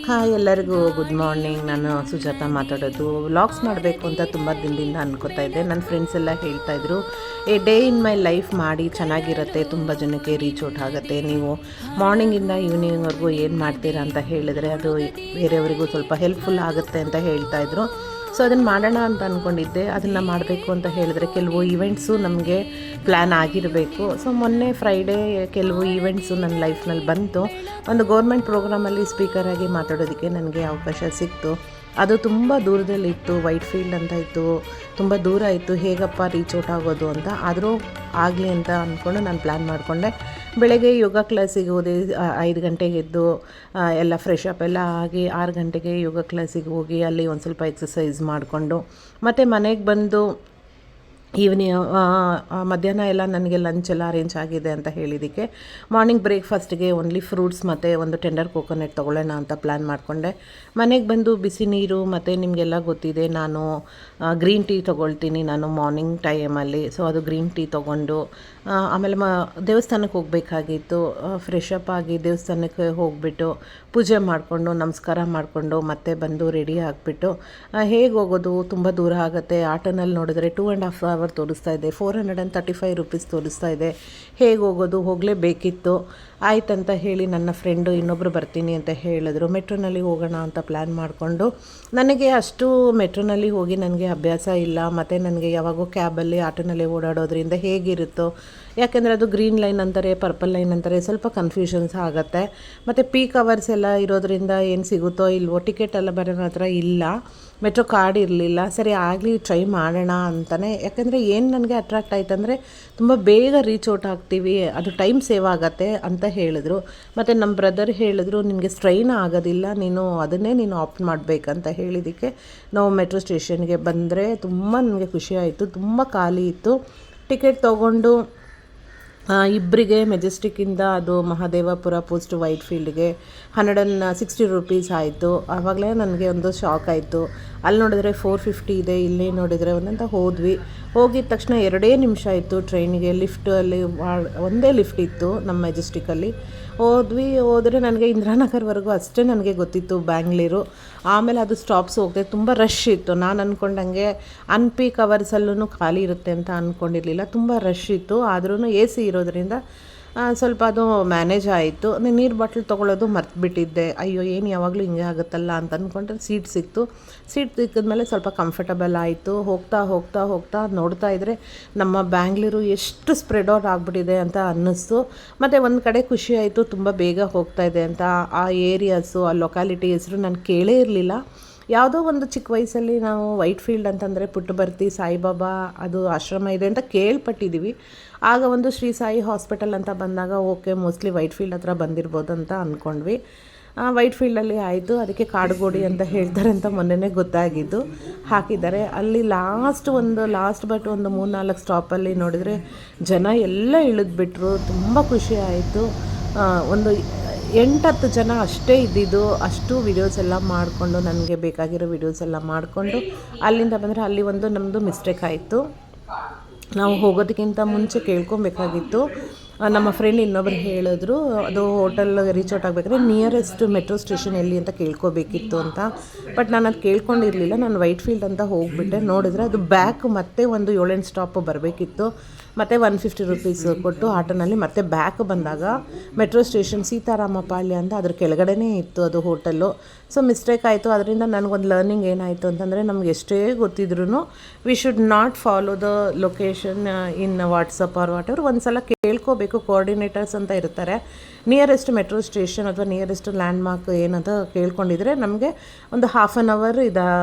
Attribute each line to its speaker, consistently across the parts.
Speaker 1: Hi ಎಲ್ಲರಿಗೂ good morning. ನಾನು ಸುಜಾತ ಮಾತಾಡೋದು. ವ್ಲಾಗ್ಸ್ ಮಾಡಬೇಕು ಅಂತ ತುಂಬ ದಿನದಿಂದ ಅನ್ಕೋತಾ ಇದ್ದೆ. ನನ್ನ ಫ್ರೆಂಡ್ಸ್ ಎಲ್ಲ ಹೇಳ್ತಾಯಿದ್ರು, A day in my life ಮಾಡಿ ಚೆನ್ನಾಗಿರುತ್ತೆ, ತುಂಬ ಜನಕ್ಕೆ ರೀಚ್ ಔಟ್ ಆಗುತ್ತೆ. ನೀವು ಮಾರ್ನಿಂಗಿಂದ ಈವ್ನಿಂಗ್ವರೆಗೂ ಏನು ಮಾಡ್ತೀರಾ ಅಂತ ಹೇಳಿದ್ರೆ ಅದು ಬೇರೆಯವರಿಗೂ ಸ್ವಲ್ಪ ಹೆಲ್ಪ್ಫುಲ್ ಆಗುತ್ತೆ ಅಂತ ಹೇಳ್ತಾಯಿದ್ರು. ಸೊ ಅದನ್ನು ಮಾಡೋಣ ಅಂತ ಅಂದ್ಕೊಂಡಿದ್ದೆ. ಅದನ್ನು ಮಾಡಬೇಕು ಅಂತ ಹೇಳಿದ್ರೆ ಕೆಲವು ಈವೆಂಟ್ಸು ನಮಗೆ ಪ್ಲ್ಯಾನ್ ಆಗಿರಬೇಕು. ಸೊ ಮೊನ್ನೆ ಫ್ರೈಡೇ ಕೆಲವು ಈವೆಂಟ್ಸು ನನ್ನ ಲೈಫ್ನಲ್ಲಿ ಬಂತು. ಒಂದು ಗೌರ್ಮೆಂಟ್ ಪ್ರೋಗ್ರಾಮಲ್ಲಿ ಸ್ಪೀಕರಾಗಿ ಮಾತಾಡೋದಕ್ಕೆ ನನಗೆ ಅವಕಾಶ ಸಿಕ್ತು. ಅದು ತುಂಬ ದೂರದಲ್ಲಿತ್ತು, ವೈಟ್ ಫೀಲ್ಡ್ ಅಂತ ಇತ್ತು, ತುಂಬ ದೂರ ಇತ್ತು. ಹೇಗಪ್ಪ ರೀಚ್ ಔಟ್ ಆಗೋದು ಅಂತ. ಆದರೂ ಆಗಲಿ ಅಂತ ಅಂದ್ಕೊಂಡು ನಾನು ಪ್ಲ್ಯಾನ್ ಮಾಡಿಕೊಂಡೆ. ಬೆಳಗ್ಗೆ ಯೋಗ ಕ್ಲಾಸಿಗೆ ಹೋದೆ. 5 ಗಂಟೆಗೆ ಎದ್ದು ಎಲ್ಲ ಫ್ರೆಶ್ ಅಪ್ ಎಲ್ಲ ಆಗಿ 6 ಗಂಟೆಗೆ ಯೋಗ ಕ್ಲಾಸಿಗೆ ಹೋಗಿ ಅಲ್ಲಿ ಒಂದು ಸ್ವಲ್ಪ ಎಕ್ಸಸೈಸ್ ಮಾಡಿಕೊಂಡು ಮತ್ತು ಮನೆಗೆ ಬಂದು ಈವ್ನಿಂಗ್ ಮಧ್ಯಾಹ್ನ ಎಲ್ಲ ನನಗೆ ಲಂಚ್ ಎಲ್ಲ ಅರೇಂಜ್ ಆಗಿದೆ ಅಂತ ಹೇಳಿದ್ದಕ್ಕೆ ಮಾರ್ನಿಂಗ್ ಬ್ರೇಕ್ಫಾಸ್ಟ್ಗೆ ಓನ್ಲಿ ಫ್ರೂಟ್ಸ್ ಮತ್ತು ಒಂದು ಟೆಂಡರ್ ಕೋಕೋನಟ್ ತೊಗೊಳ್ಳೋಣ ಅಂತ ಪ್ಲ್ಯಾನ್ ಮಾಡಿಕೊಂಡೆ. ಮನೆಗೆ ಬಂದು ಬಿಸಿ ನೀರು ಮತ್ತು ನಿಮಗೆಲ್ಲ ಗೊತ್ತಿದೆ ನಾನು ಗ್ರೀನ್ ಟೀ ತೊಗೊಳ್ತೀನಿ ನಾನು ಮಾರ್ನಿಂಗ್ ಟೈಮಲ್ಲಿ. ಸೊ ಅದು ಗ್ರೀನ್ ಟೀ ತೊಗೊಂಡು ಆಮೇಲೆ ದೇವಸ್ಥಾನಕ್ಕೆ ಹೋಗಬೇಕಾಗಿತ್ತು. ಫ್ರೆಶ್ ಅಪ್ ಆಗಿ ದೇವಸ್ಥಾನಕ್ಕೆ ಹೋಗಿಬಿಟ್ಟು ಪೂಜೆ ಮಾಡಿಕೊಂಡು ನಮಸ್ಕಾರ ಮಾಡಿಕೊಂಡು ಮತ್ತೆ ಬಂದು ರೆಡಿ ಆಗಿಬಿಟ್ಟು ಹೇಗೆ ಹೋಗೋದು, ತುಂಬ ದೂರ ಆಗುತ್ತೆ. ಆಟೋನಲ್ಲಿ ನೋಡಿದ್ರೆ 2.5 ಅವರ್ ತೋರಿಸ್ತಾ ಇದೆ, 435 ರೂಪೀಸ್ ತೋರಿಸ್ತಾ ಇದೆ. ಹೇಗೆ ಹೋಗೋದು, ಹೋಗಲೇಬೇಕಿತ್ತು. ಆಯ್ತಂತ ಹೇಳಿ ನನ್ನ ಫ್ರೆಂಡು ಇನ್ನೊಬ್ಬರು ಬರ್ತೀನಿ ಅಂತ ಹೇಳಿದ್ರು. ಮೆಟ್ರೋನಲ್ಲಿ ಹೋಗೋಣ ಅಂತ ಪ್ಲ್ಯಾನ್ ಮಾಡಿಕೊಂಡು, ನನಗೆ ಅಷ್ಟು ಮೆಟ್ರೋನಲ್ಲಿ ಹೋಗಿ ನನಗೆ ಅಭ್ಯಾಸ ಇಲ್ಲ. ಮತ್ತು ನನಗೆ ಯಾವಾಗೋ ಕ್ಯಾಬಲ್ಲಿ ಆಟೋನಲ್ಲಿ ಓಡಾಡೋದ್ರಿಂದ ಹೇಗಿರುತ್ತೋ, ಯಾಕೆಂದರೆ ಅದು ಗ್ರೀನ್ ಲೈನ್ ಅಂತಾರೆ, ಪರ್ಪಲ್ ಲೈನ್ ಅಂತಾರೆ, ಸ್ವಲ್ಪ ಕನ್ಫ್ಯೂಷನ್ಸ್ ಆಗುತ್ತೆ. ಮತ್ತು ಪೀಕ್ ಅವರ್ಸ್ ಎಲ್ಲ ಇರೋದ್ರಿಂದ ಏನು ಸಿಗುತ್ತೋ ಇಲ್ವೋ, ಟಿಕೆಟ್ ಎಲ್ಲ ಬರೋ ಹತ್ರ ಇಲ್ಲ, ಮೆಟ್ರೋ ಕಾರ್ಡ್ ಇರಲಿಲ್ಲ. ಸರಿ ಆಗಲಿ ಟ್ರೈ ಮಾಡೋಣ ಅಂತಲೇ. ಯಾಕೆಂದರೆ ಏನು ನನಗೆ ಅಟ್ರಾಕ್ಟ್ ಆಯ್ತು ಅಂದರೆ ತುಂಬ ಬೇಗ ರೀಚ್ ಔಟ್ ಆಗ್ತೀವಿ, ಅದು ಟೈಮ್ ಸೇವ್ ಆಗುತ್ತೆ ಅಂತ ಹೇಳಿದ್ರು. ಮತ್ತು ನಮ್ಮ ಬ್ರದರ್ ಹೇಳಿದ್ರು, ನಿನಗೆ ಸ್ಟ್ರೈನ್ ಆಗೋದಿಲ್ಲ, ನೀನು ಆಪ್ಟ್ ಮಾಡಬೇಕಂತ ಹೇಳಿದ್ದಕ್ಕೆ ನಾವು ಮೆಟ್ರೋ ಸ್ಟೇಷನ್ಗೆ ಬಂದರೆ ತುಂಬ ನನಗೆ ಖುಷಿ ಆಯಿತು. ತುಂಬ ಖಾಲಿ ಇತ್ತು. ಟಿಕೆಟ್ ತೊಗೊಂಡು ಇಬ್ಬರಿಗೆ ಮೆಜೆಸ್ಟಿಕ್ಕಿಂದ ಅದು ಮಹಾದೇವಪುರ ಪೋಸ್ಟ್ ವೈಟ್ ಫೀಲ್ಡ್ಗೆ 160 ರೂಪೀಸ್ ಆಯಿತು. ಆವಾಗಲೇ ನನಗೆ ಒಂದು ಶಾಕ್ ಆಯಿತು. ಅಲ್ಲಿ ನೋಡಿದ್ರೆ 450 ಇದೆ, ಇಲ್ಲಿ ನೋಡಿದರೆ ಒಂದಂತ ಹೋದ್ವಿ. ಹೋಗಿದ ತಕ್ಷಣ 2 ನಿಮಿಷ ಆಯಿತು ಟ್ರೈನಿಗೆ. ಲಿಫ್ಟಲ್ಲಿ ಒಂದೇ ಲಿಫ್ಟ್ ಇತ್ತು ನಮ್ಮ ಮೆಜೆಸ್ಟಿಕ್ಕಲ್ಲಿ. ಹೋದರೆ ನನಗೆ ಇಂದಿರಾನಗರ್ವರೆಗೂ ಅಷ್ಟೇ ನನಗೆ ಗೊತ್ತಿತ್ತು ಬ್ಯಾಂಗ್ಳೂರು. ಆಮೇಲೆ ಅದು ಸ್ಟಾಪ್ಸ್ ಹೋಗ್ತದೆ, ತುಂಬ ರಶ್ ಇತ್ತು. ನಾನು ಅಂದ್ಕೊಂಡಂಗೆ ಅನ್ಪೀಕ್ ಅವರ್ಸಲ್ಲೂ ಖಾಲಿ ಇರುತ್ತೆ ಅಂತ ಅಂದ್ಕೊಂಡಿರಲಿಲ್ಲ. ತುಂಬ ರಶ್ ಇತ್ತು. ಆದ್ರೂ ಎ ಸಿ ಇರೋದ್ರಿಂದ ಸ್ವಲ್ಪ ಅದು ಮ್ಯಾನೇಜ್ ಆಯಿತು. ನೀರು ಬಾಟ್ಲ್ ತೊಗೊಳ್ಳೋದು ಮರ್ತುಬಿಟ್ಟಿದ್ದೆ. ಅಯ್ಯೋ ಏನು ಯಾವಾಗಲೂ ಹಿಂಗೆ ಆಗುತ್ತಲ್ಲ ಅಂತ ಅಂದ್ಕೊಂಡ್ರೆ ಸೀಟ್ ಸಿಕ್ಕಿದ್ಮೇಲೆ ಸ್ವಲ್ಪ ಕಂಫರ್ಟಬಲ್ ಆಯಿತು. ಹೋಗ್ತಾ ನೋಡ್ತಾ ಇದ್ದರೆ ನಮ್ಮ ಬ್ಯಾಂಗ್ಳೂರು ಎಷ್ಟು ಸ್ಪ್ರೆಡ್ ಔಟ್ ಆಗಿಬಿಟ್ಟಿದೆ ಅಂತ ಅನ್ನಿಸ್ತು. ಮತ್ತು ಒಂದು ಕಡೆ ಖುಷಿ ಆಯಿತು, ತುಂಬ ಬೇಗ ಹೋಗ್ತಾ ಇದೆ ಅಂತ. ಆ ಏರಿಯಾಸು, ಆ ಲೊಕ್ಯಾಲಿಟಿ ಹೆಸರು ನಾನು ಕೇಳೇ ಇರಲಿಲ್ಲ. ಯಾವುದೋ ಒಂದು ಚಿಕ್ಕ ವಯಸ್ಸಲ್ಲಿ ನಾವು ವೈಟ್ ಫೀಲ್ಡ್ ಅಂತಂದರೆ ಪುಟ್ಟಬರ್ತಿ ಸಾಯಿಬಾಬಾ ಅದು ಆಶ್ರಮ ಇದೆ ಅಂತ ಕೇಳ್ಪಟ್ಟಿದ್ದೀವಿ. ಆಗ ಒಂದು ಶ್ರೀ ಸಾಯಿ ಹಾಸ್ಪಿಟಲ್ ಅಂತ ಬಂದಾಗ ಓಕೆ ಮೋಸ್ಟ್ಲಿ ವೈಟ್ ಫೀಲ್ಡ್ ಹತ್ರ ಬಂದಿರ್ಬೋದು ಅಂತ ಅಂದ್ಕೊಂಡ್ವಿ. ವೈಟ್ ಫೀಲ್ಡಲ್ಲಿ ಆಯಿತು. ಅದಕ್ಕೆ ಕಾಡುಗೋಡಿ ಅಂತ ಹೇಳ್ತಾರೆ ಅಂತ ಮೊನ್ನೆನೇ ಗೊತ್ತಾಗಿದ್ದು. ಹಾಕಿದ್ದಾರೆ ಅಲ್ಲಿ ಲಾಸ್ಟ್ ಬಟ್ ಒಂದು 3-4 ಸ್ಟಾಪಲ್ಲಿ ನೋಡಿದರೆ ಜನ ಎಲ್ಲ ಇಳಿದ್ಬಿಟ್ರು. ತುಂಬ ಖುಷಿ ಆಯಿತು. ಒಂದು 8-10 ಜನ ಅಷ್ಟೇ ಇದ್ದಿದ್ದು. ಅಷ್ಟು ವಿಡಿಯೋಸ್ ಎಲ್ಲ ಮಾಡಿಕೊಂಡು ನನಗೆ ಬೇಕಾಗಿರೋ ವಿಡಿಯೋಸ್ ಎಲ್ಲ ಮಾಡಿಕೊಂಡು ಅಲ್ಲಿಂದ ಬಂದರೆ ಅಲ್ಲಿ ಒಂದು ನಮ್ಮದು ಮಿಸ್ಟೇಕ್ ಆಯಿತು. ನಾವು ಹೋಗೋದಕ್ಕಿಂತ ಮುಂಚೆ ಕೇಳ್ಕೊಬೇಕಾಗಿತ್ತು. ನಮ್ಮ ಫ್ರೆಂಡ್ ಇನ್ನೊಬ್ರು ಹೇಳಿದ್ರು, ಅದು ಹೋಟೆಲ್ ರೀಚ್ ಔಟ್ ಆಗಬೇಕಾದ್ರೆ ನಿಯರೆಸ್ಟ್ ಮೆಟ್ರೋ ಸ್ಟೇಷನ್ ಎಲ್ಲಿ ಅಂತ ಕೇಳ್ಕೋಬೇಕಿತ್ತು ಅಂತ. ಬಟ್ ನಾನು ಅದು ಕೇಳ್ಕೊಂಡಿರಲಿಲ್ಲ. ನಾನು ವೈಟ್ ಫೀಲ್ಡ್ ಅಂತ ಹೋಗಿಬಿಟ್ಟೆ. ನೋಡಿದ್ರೆ ಅದು ಬ್ಯಾಕ್ ಮತ್ತೆ ಒಂದು 7-8 ಸ್ಟಾಪ್ ಬರಬೇಕಿತ್ತು. ಮತ್ತು 150 ರೂಪೀಸ್ ಕೊಟ್ಟು ಆಟೋನಲ್ಲಿ ಮತ್ತೆ ಬ್ಯಾಕ್ ಬಂದಾಗ ಮೆಟ್ರೋ ಸ್ಟೇಷನ್ ಸೀತಾರಾಮಪಾಳ್ಯ ಅಂತ ಅದ್ರ ಕೆಳಗಡೆನೇ ಇತ್ತು ಅದು ಹೋಟೆಲ್ಲು. ಸೊ ಮಿಸ್ಟೇಕ್ ಆಯಿತು. ಅದರಿಂದ ನನಗೊಂದು ಲರ್ನಿಂಗ್ ಏನಾಯಿತು ಅಂತಂದರೆ, ನಮ್ಗೆ ಎಷ್ಟೇ ಗೊತ್ತಿದ್ರೂ we should not follow the location in WhatsApp or whatever. ಒಂದು ಸಲ ಕೇಳ್ಕೋಬೇಕು. ಕೋಆರ್ಡಿನೇಟರ್ಸ್ ಅಂತ ಇರ್ತಾರೆ. ನಿಯರೆಸ್ಟ್ ಮೆಟ್ರೋ ಸ್ಟೇಷನ್ ಅಥವಾ ನಿಯರೆಸ್ಟ್ ಲ್ಯಾಂಡ್ಮಾರ್ಕ್ ಏನಂತ ಕೇಳ್ಕೊಂಡಿದ್ರೆ ನಮಗೆ ಒಂದು 1/2 ಅವರ್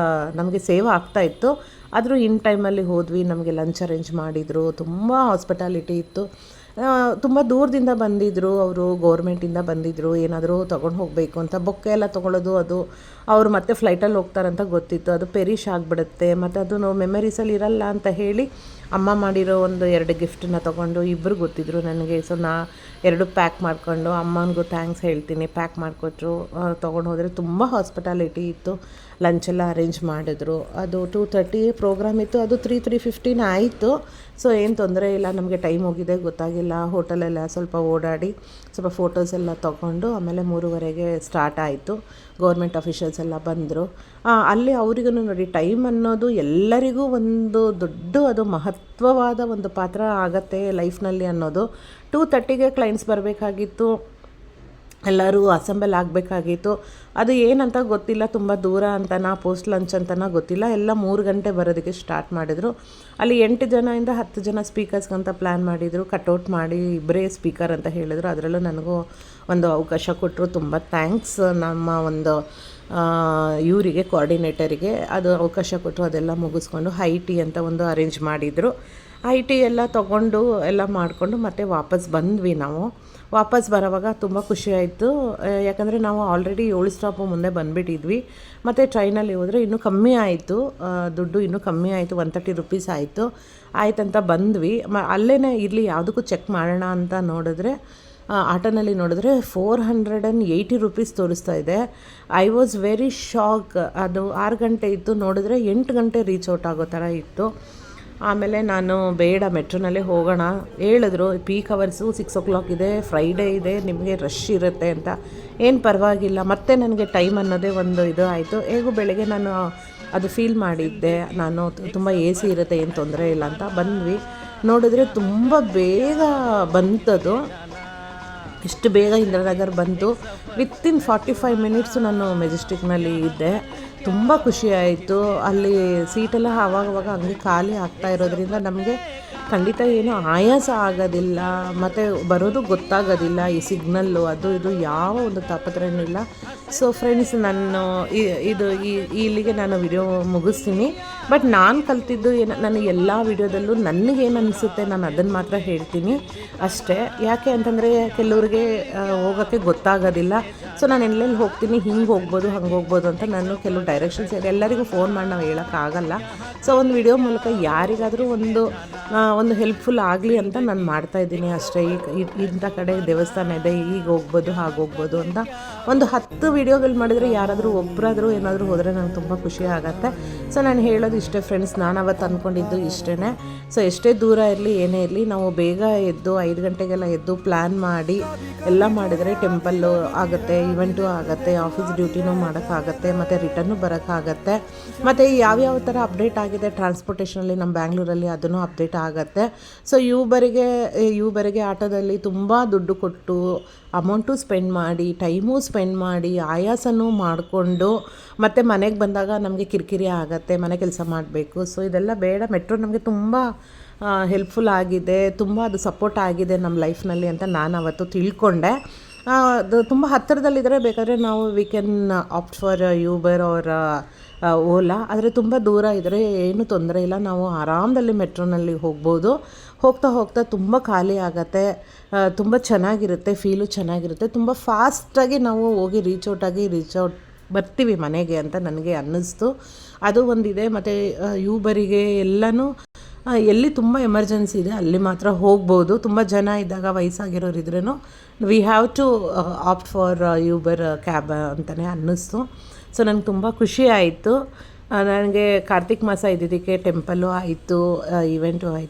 Speaker 1: ನಮಗೆ ಸೇವ್ ಆಗ್ತಾಯಿತ್ತು. ಆದರೂ ಇನ್ ಟೈಮಲ್ಲಿ ಹೋದ್ವಿ. ನಮಗೆ ಲಂಚ್ ಅರೇಂಜ್ ಮಾಡಿದರು. ತುಂಬ ಹಾಸ್ಪಿಟಾಲಿಟಿ ಇತ್ತು. ತುಂಬ ದೂರದಿಂದ ಬಂದಿದ್ದರು ಅವರು, ಗೌರ್ಮೆಂಟಿಂದ ಬಂದಿದ್ದರು. ಏನಾದರೂ ತೊಗೊಂಡು ಹೋಗಬೇಕು ಅಂತ ಬೊಕ್ಕೆ ಎಲ್ಲ ತೊಗೊಳ್ಳೋದು, ಅದು ಅವರು ಮತ್ತೆ ಫ್ಲೈಟಲ್ಲಿ ಹೋಗ್ತಾರಂತ ಗೊತ್ತಿತ್ತು. ಅದು ಪೆರಿಶ್ ಆಗಿಬಿಡುತ್ತೆ ಮತ್ತು ಅದು ಮೆಮರೀಸಲ್ಲಿ ಇರಲ್ಲ ಅಂತ ಹೇಳಿ ಅಮ್ಮ ಮಾಡಿರೋ ಒಂದು 2 ಗಿಫ್ಟನ್ನ ತೊಗೊಂಡು ಇಬ್ಬರು ಗೊತ್ತಿದ್ರು ನನಗೆ. ಸೊ ನಾ 2 ಪ್ಯಾಕ್ ಮಾಡಿಕೊಂಡು ಅಮ್ಮನಿಗೂ ಥ್ಯಾಂಕ್ಸ್ ಹೇಳ್ತೀನಿ. ಪ್ಯಾಕ್ ಮಾಡಿಕೊಟ್ರು, ತೊಗೊಂಡು ಹೋದರೆ ತುಂಬ ಹಾಸ್ಪಿಟಾಲಿಟಿ ಇತ್ತು. ಲಂಚೆಲ್ಲ ಅರೇಂಜ್ ಮಾಡಿದ್ರು. ಅದು 2:30 ಪ್ರೋಗ್ರಾಮ್ ಇತ್ತು, ಅದು 3:15 ಆಯಿತು. ಸೊ ಏನು ತೊಂದರೆ ಇಲ್ಲ, ನಮಗೆ ಟೈಮ್ ಹೋಗಿದೆ ಗೊತ್ತಾಗಿಲ್ಲ. ಹೋಟೆಲೆಲ್ಲ ಸ್ವಲ್ಪ ಓಡಾಡಿ ಸ್ವಲ್ಪ ಫೋಟೋಸ್ ಎಲ್ಲ ತೊಗೊಂಡು ಆಮೇಲೆ 3:30ಗೆ ಸ್ಟಾರ್ಟ್ ಆಯಿತು. ಗೌರ್ಮೆಂಟ್ ಅಫಿಷಿಯಲ್ಸ್ ಎಲ್ಲ ಬಂದರು. ಅಲ್ಲಿ ಅವರಿಗೂ ನೋಡಿ, ಟೈಮ್ ಅನ್ನೋದು ಎಲ್ಲರಿಗೂ ಒಂದು ದೊಡ್ಡ ಅದು ಮಹತ್ವವಾದ ಒಂದು ಪಾತ್ರ ಆಗತ್ತೆ ಲೈಫ್ನಲ್ಲಿ ಅನ್ನೋದು. 2:30ಗೆ ಕ್ಲೈಂಟ್ಸ್ ಬರಬೇಕಾಗಿತ್ತು, ಎಲ್ಲರೂ ಅಸೆಂಬಲ್ ಆಗಬೇಕಾಗಿತ್ತು. ಅದು ಏನಂತ ಗೊತ್ತಿಲ್ಲ, ತುಂಬ ದೂರ ಅಂತನಾ ಪೋಸ್ಟ್ ಲಂಚ್ ಅಂತನಾ ಗೊತ್ತಿಲ್ಲ, ಎಲ್ಲ 3 ಗಂಟೆ ಬರೋದಕ್ಕೆ ಸ್ಟಾರ್ಟ್ ಮಾಡಿದರು. ಅಲ್ಲಿ 8 ಜನದಿಂದ 10 ಜನ ಸ್ಪೀಕರ್ಸ್ಗಂತ ಪ್ಲ್ಯಾನ್ ಮಾಡಿದರು. ಕಟ್ಔಟ್ ಮಾಡಿ ಇಬ್ಬರೇ ಸ್ಪೀಕರ್ ಅಂತ ಹೇಳಿದರು. ಅದರಲ್ಲೂ ನನಗೂ ಒಂದು ಅವಕಾಶ ಕೊಟ್ಟರು. ತುಂಬ ಥ್ಯಾಂಕ್ಸ್ ನಮ್ಮ ಒಂದು ಇವರಿಗೆ, ಕೋಆರ್ಡಿನೇಟರಿಗೆ ಅದು ಅವಕಾಶ ಕೊಟ್ಟರು. ಅದೆಲ್ಲ ಮುಗಿಸ್ಕೊಂಡು ಹೈ ಟೀ ಅಂತ ಒಂದು ಅರೇಂಜ್ ಮಾಡಿದರು. ಹೈ ಟೀ ಎಲ್ಲ ತೊಗೊಂಡು ಎಲ್ಲ ಮಾಡಿಕೊಂಡು ಮತ್ತೆ ವಾಪಸ್ ಬಂದ್ವಿ. ನಾವು ವಾಪಸ್ ಬರೋವಾಗ ತುಂಬ ಖುಷಿಯಾಯಿತು. ಯಾಕಂದರೆ ನಾವು ಆಲ್ರೆಡಿ 7 ಸ್ಟಾಪು ಮುಂದೆ ಬಂದುಬಿಟ್ಟಿದ್ವಿ. ಮತ್ತು ಟ್ರೈನಲ್ಲಿ ಹೋದರೆ ಇನ್ನೂ ಕಮ್ಮಿ ಆಯಿತು, ದುಡ್ಡು ಇನ್ನೂ ಕಮ್ಮಿ ಆಯಿತು, 130 ರುಪೀಸ್ ಆಯಿತು. ಆಯ್ತಂತ ಬಂದ್ವಿ. ಅಲ್ಲೇ ಇರಲಿ ಯಾವುದಕ್ಕೂ ಚೆಕ್ ಮಾಡೋಣ ಅಂತ ನೋಡಿದ್ರೆ, ಆಟೋನಲ್ಲಿ ನೋಡಿದ್ರೆ 480 ರುಪೀಸ್ ತೋರಿಸ್ತಾ ಇದೆ. I was very shock. ಅದು 6 ಗಂಟೆ ಇತ್ತು, ನೋಡಿದ್ರೆ 8 ಗಂಟೆ ರೀಚ್ ಔಟ್ ಆಗೋ ಥರ ಇತ್ತು. ಆಮೇಲೆ ನಾನು ಬೇಡ ಮೆಟ್ರೋನಲ್ಲೇ ಹೋಗೋಣ ಹೇಳಿದ್ರು. ಪೀಕ್ ಅವರ್ಸು 6 o'clock ಇದೆ, ಫ್ರೈಡೇ ಇದೆ, ನಿಮಗೆ ರಶ್ ಇರುತ್ತೆ ಅಂತ. ಏನು ಪರವಾಗಿಲ್ಲ, ಮತ್ತೆ ನನಗೆ ಟೈಮ್ ಅನ್ನೋದೇ ಒಂದು ಇದು ಆಯಿತು. ಹೇಗೂ ಬೆಳಗ್ಗೆ ನಾನು ಅದು ಫೀಲ್ ಮಾಡಿದ್ದೆ, ನಾನು ತುಂಬ ಎ ಸಿ ಇರುತ್ತೆ, ಏನು ತೊಂದರೆ ಇಲ್ಲ ಅಂತ. ಬಂದ್ವಿ, ನೋಡಿದ್ರೆ ತುಂಬ ಬೇಗ ಬಂತದು. ಇಷ್ಟು ಬೇಗ ಇಂದಿರಾನಗರ್ ಬಂತು. ವಿತಿನ್ 45 ಮಿನಿಟ್ಸು ನಾನು ಮೆಜೆಸ್ಟಿಕ್ನಲ್ಲಿ ಇದ್ದೆ. ತುಂಬ ಖುಷಿಯಾಯಿತು. ಅಲ್ಲಿ ಸೀಟೆಲ್ಲ ಆವಾಗವಾಗ ಹಂಗೆ ಖಾಲಿ ಆಗ್ತಾ ಇರೋದ್ರಿಂದ ನಮಗೆ ಖಂಡಿತ ಏನೂ ಆಯಾಸ ಆಗೋದಿಲ್ಲ, ಮತ್ತು ಬರೋದು ಗೊತ್ತಾಗೋದಿಲ್ಲ. ಈ ಸಿಗ್ನಲ್ಲು ಅದು ಇದು ಯಾವ ಒಂದು ತಾಪತ್ರನೂ ಇಲ್ಲ. ಸೊ ಫ್ರೆಂಡ್ಸ್, ನಾನು ಇಲ್ಲಿಗೆ ನಾನು ವಿಡಿಯೋ ಮುಗಿಸ್ತೀನಿ. ಬಟ್ ನಾನು ಕಲ್ತಿದ್ದು ನಾನು ಎಲ್ಲ ವಿಡಿಯೋದಲ್ಲೂ ನನಗೇನು ಅನಿಸುತ್ತೆ ನಾನು ಅದನ್ನು ಮಾತ್ರ ಹೇಳ್ತೀನಿ ಅಷ್ಟೇ. ಯಾಕೆ ಅಂತಂದರೆ ಕೆಲವ್ರಿಗೆ ಹೋಗೋಕ್ಕೆ ಗೊತ್ತಾಗೋದಿಲ್ಲ. ಸೊ ನಾನು ಎಲ್ಲೆಲ್ಲಿ ಹೋಗ್ತೀನಿ, ಹಿಂಗೆ ಹೋಗ್ಬೋದು, ಹಂಗೆ ಹೋಗ್ಬೋದು ಅಂತ ನಾನು ಕೆಲವು ಡೈರೆಕ್ಷನ್ಸ್ ಎಲ್ಲರಿಗೂ ಫೋನ್ ಮಾಡಿ ನಾವು ಹೇಳೋಕ್ಕಾಗಲ್ಲ. ಸೊ ಒಂದು ವಿಡಿಯೋ ಮೂಲಕ ಯಾರಿಗಾದರೂ ಒಂದು ಹೆಲ್ಪ್ಫುಲ್ ಆಗಲಿ ಅಂತ ನಾನು ಮಾಡ್ತಾಯಿದ್ದೀನಿ ಅಷ್ಟೇ. ಇಂಥ ಕಡೆ ದೇವಸ್ಥಾನ ಇದೆ, ಈಗ ಹೋಗ್ಬೋದು, ಹಾಗೆ ಹೋಗ್ಬೋದು ಅಂತ ಒಂದು 10 ವಿಡಿಯೋಗಳು ಮಾಡಿದರೆ ಯಾರಾದರೂ ಒಬ್ಬರಾದರೂ ಏನಾದರೂ ಹೋದರೆ ನಂಗೆ ತುಂಬ ಖುಷಿ ಆಗುತ್ತೆ. ಸೊ ನಾನು ಹೇಳೋದು ಇಷ್ಟೇ ಫ್ರೆಂಡ್ಸ್, ನಾನು ಅವತ್ತು ಅಂದ್ಕೊಂಡಿದ್ದು ಇಷ್ಟೇ. ಸೊ ಎಷ್ಟೇ ದೂರ ಇರಲಿ, ಏನೇ ಇರಲಿ, ನಾವು ಬೇಗ ಎದ್ದು 5 ಗಂಟೆಗೆಲ್ಲ ಎದ್ದು ಪ್ಲ್ಯಾನ್ ಮಾಡಿ ಎಲ್ಲ ಮಾಡಿದರೆ ಟೆಂಪಲ್ಲು ಆಗುತ್ತೆ, ಇವೆಂಟು ಆಗುತ್ತೆ, ಆಫೀಸ್ ಡ್ಯೂಟಿನೂ ಮಾಡೋಕ್ಕಾಗತ್ತೆ, ಮತ್ತು ರಿಟರ್ನು ಬರೋಕ್ಕಾಗತ್ತೆ. ಮತ್ತು ಯಾವ್ಯಾವ ಥರ ಅಪ್ಡೇಟ್ ಆಗಿದೆ ಟ್ರಾನ್ಸ್ಪೋರ್ಟೇಷನಲ್ಲಿ ನಮ್ಮ ಬ್ಯಾಂಗ್ಳೂರಲ್ಲಿ ಅದನ್ನು ಅಪ್ಡೇಟ್ ಆಗುತ್ತೆ. ಸೊ ಇವುವರೆಗೆ ಆಟೋದಲ್ಲಿ ತುಂಬ ದುಡ್ಡು ಕೊಟ್ಟು ಅಮೌಂಟು ಸ್ಪೆಂಡ್ ಮಾಡಿ, ಟೈಮು ಸ್ಪೆಂಡ್ ಮಾಡಿ, ಆಯಾಸನೂ ಮಾಡಿಕೊಂಡು ಮತ್ತು ಮನೆಗೆ ಬಂದಾಗ ನಮಗೆ ಕಿರಿಕಿರಿ ಆಗುತ್ತೆ, ಮನೆ ಕೆಲಸ ಮಾಡಬೇಕು. ಸೊ ಇದೆಲ್ಲ ಬೇಡ. ಮೆಟ್ರೋ ನಮಗೆ ತುಂಬ ಹೆಲ್ಪ್ಫುಲ್ ಆಗಿದೆ, ತುಂಬ ಅದು ಸಪೋರ್ಟ್ ಆಗಿದೆ ನಮ್ಮ ಲೈಫ್ನಲ್ಲಿ ಅಂತ ನಾನು ಅವತ್ತು ತಿಳ್ಕೊಂಡೆ. ಅದು ತುಂಬ ಹತ್ತಿರದಲ್ಲಿದ್ದರೆ ಬೇಕಾದರೆ ನಾವು we can opt for Uber or Ola. ಆದರೆ ತುಂಬ ದೂರ ಇದ್ದರೆ ಏನೂ ತೊಂದರೆ ಇಲ್ಲ, ನಾವು ಆರಾಮದಲ್ಲಿ ಮೆಟ್ರೋನಲ್ಲಿ ಹೋಗ್ಬೋದು. ಹೋಗ್ತಾ ತುಂಬ ಖಾಲಿ ಆಗುತ್ತೆ, ತುಂಬ ಚೆನ್ನಾಗಿರುತ್ತೆ, ಫೀಲು ಚೆನ್ನಾಗಿರುತ್ತೆ. ತುಂಬ ಫಾಸ್ಟಾಗಿ ನಾವು ಹೋಗಿ ರೀಚ್ ಔಟ್ ಬರ್ತೀವಿ ಮನೆಗೆ ಅಂತ ನನಗೆ ಅನ್ನಿಸ್ತು. ಅದು ಒಂದಿದೆ. ಮತ್ತು ಯೂಬರಿಗೆ ಎಲ್ಲನೂ ಎಲ್ಲಿ ತುಂಬ ಎಮರ್ಜೆನ್ಸಿ ಇದೆ ಅಲ್ಲಿ ಮಾತ್ರ ಹೋಗ್ಬೋದು. ತುಂಬ ಜನ ಇದ್ದಾಗ, ವಯಸ್ಸಾಗಿರೋರು ಇದ್ರೂ we have to opt for Uber cab ಅಂತಲೇ ಅನ್ನಿಸ್ತು. ಸೊ ನನಗೆ ತುಂಬ ಖುಷಿ ಆಯಿತು. ನನಗೆ ಕಾರ್ತಿಕ್ ಮಾಸ ಇದ್ದಿದ್ದಕ್ಕೆ ಟೆಂಪಲ್ಲು ಆಯಿತು, ಇವೆಂಟು ಆಯಿತು.